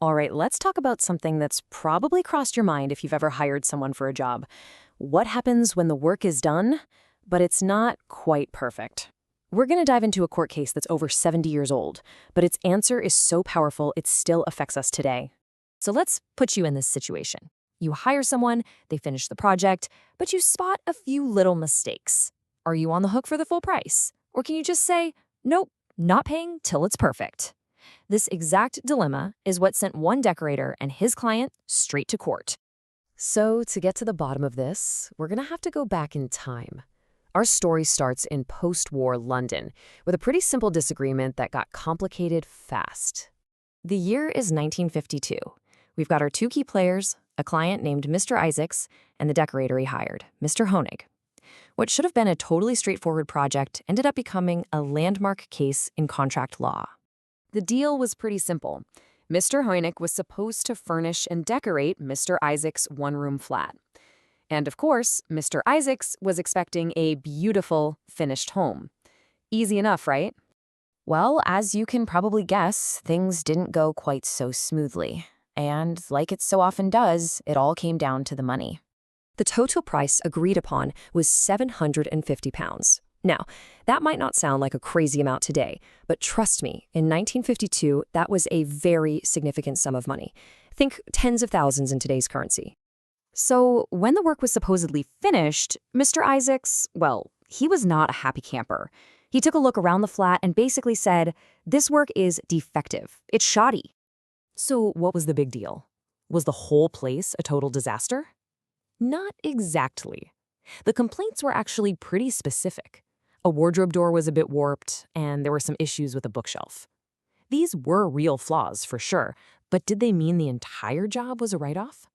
All right, let's talk about something that's probably crossed your mind if you've ever hired someone for a job. What happens when the work is done, but it's not quite perfect? We're going to dive into a court case that's over 70 years old, but its answer is so powerful it still affects us today. So let's put you in this situation. You hire someone, they finish the project, but you spot a few little mistakes. Are you on the hook for the full price? Or can you just say, nope, not paying till it's perfect? This exact dilemma is what sent one decorator and his client straight to court. So to get to the bottom of this, we're going to have to go back in time. Our story starts in post-war London with a pretty simple disagreement that got complicated fast. The year is 1952. We've got our two key players, a client named Mr. Isaacs, and the decorator he hired, Mr. Honig. What should have been a totally straightforward project ended up becoming a landmark case in contract law. The deal was pretty simple. Mr. Honig was supposed to furnish and decorate Mr. Isaacs' one-room flat. And of course, Mr. Isaacs was expecting a beautiful, finished home. Easy enough, right? Well, as you can probably guess, things didn't go quite so smoothly. And like it so often does, it all came down to the money. The total price agreed upon was £750. Now, that might not sound like a crazy amount today, but trust me, in 1952, that was a very significant sum of money. Think tens of thousands in today's currency. So when the work was supposedly finished, Mr. Isaacs, well, he was not a happy camper. He took a look around the flat and basically said, "This work is defective. It's shoddy." So what was the big deal? Was the whole place a total disaster? Not exactly. The complaints were actually pretty specific. A wardrobe door was a bit warped, and there were some issues with a bookshelf. These were real flaws, for sure, but did they mean the entire job was a write-off?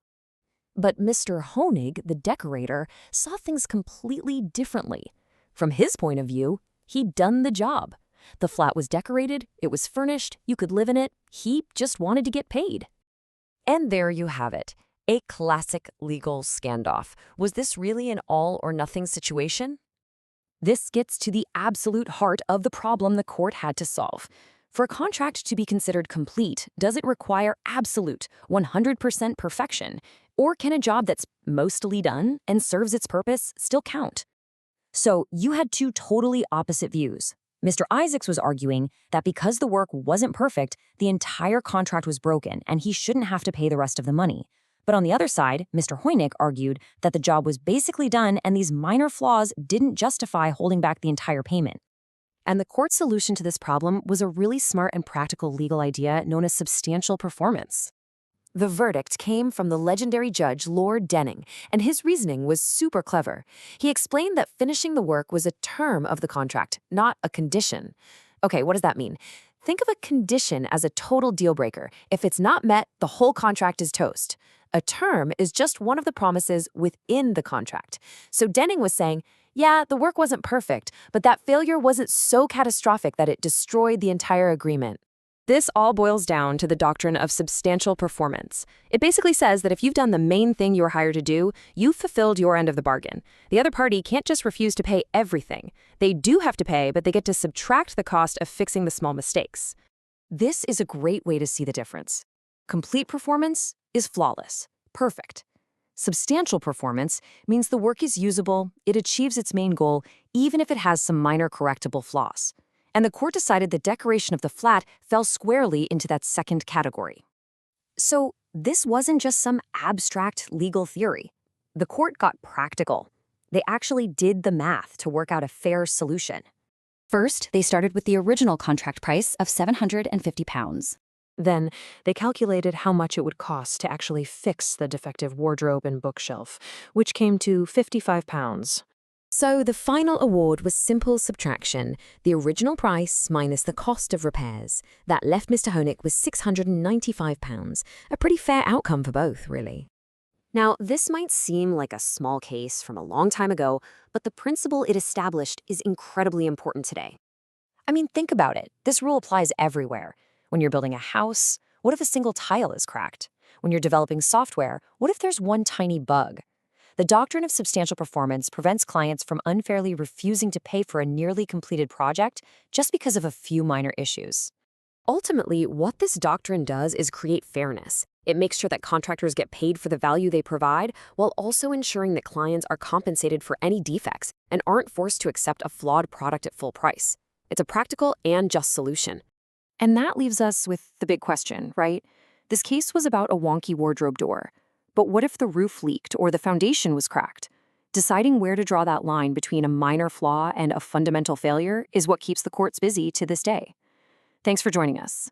But Mr. Honig, the decorator, saw things completely differently. From his point of view, he'd done the job. The flat was decorated, it was furnished, you could live in it, he just wanted to get paid. And there you have it, a classic legal standoff. Was this really an all-or-nothing situation? This gets to the absolute heart of the problem the court had to solve. For a contract to be considered complete, does it require absolute 100% perfection? Or can a job that's mostly done and serves its purpose still count? So you had two totally opposite views. Mr. Isaacs was arguing that because the work wasn't perfect, the entire contract was broken and he shouldn't have to pay the rest of the money. But on the other side, Mr. Honig argued that the job was basically done and these minor flaws didn't justify holding back the entire payment. And the court's solution to this problem was a really smart and practical legal idea known as substantial performance. The verdict came from the legendary judge Lord Denning, and his reasoning was super clever. He explained that finishing the work was a term of the contract, not a condition. Okay, what does that mean? Think of a condition as a total deal breaker. If it's not met, the whole contract is toast. A term is just one of the promises within the contract. So Denning was saying, yeah, the work wasn't perfect, but that failure wasn't so catastrophic that it destroyed the entire agreement. This all boils down to the doctrine of substantial performance. It basically says that if you've done the main thing you were hired to do, you've fulfilled your end of the bargain. The other party can't just refuse to pay everything. They do have to pay, but they get to subtract the cost of fixing the small mistakes. This is a great way to see the difference. Complete performance is flawless, perfect. Substantial performance means the work is usable, it achieves its main goal, even if it has some minor correctable flaws. And the court decided the decoration of the flat fell squarely into that second category. So this wasn't just some abstract legal theory. The court got practical. They actually did the math to work out a fair solution. First, they started with the original contract price of £750. Then they calculated how much it would cost to actually fix the defective wardrobe and bookshelf, which came to £55. So the final award was simple subtraction, the original price minus the cost of repairs. That left Mr. Honig with £695, a pretty fair outcome for both, really. Now, this might seem like a small case from a long time ago, but the principle it established is incredibly important today. I mean, think about it. This rule applies everywhere. When you're building a house, what if a single tile is cracked? When you're developing software, what if there's one tiny bug? The doctrine of substantial performance prevents clients from unfairly refusing to pay for a nearly completed project just because of a few minor issues. Ultimately, what this doctrine does is create fairness. It makes sure that contractors get paid for the value they provide, while also ensuring that clients are compensated for any defects and aren't forced to accept a flawed product at full price. It's a practical and just solution. And that leaves us with the big question, right? This case was about a wonky wardrobe door. But what if the roof leaked or the foundation was cracked? Deciding where to draw that line between a minor flaw and a fundamental failure is what keeps the courts busy to this day. Thanks for joining us.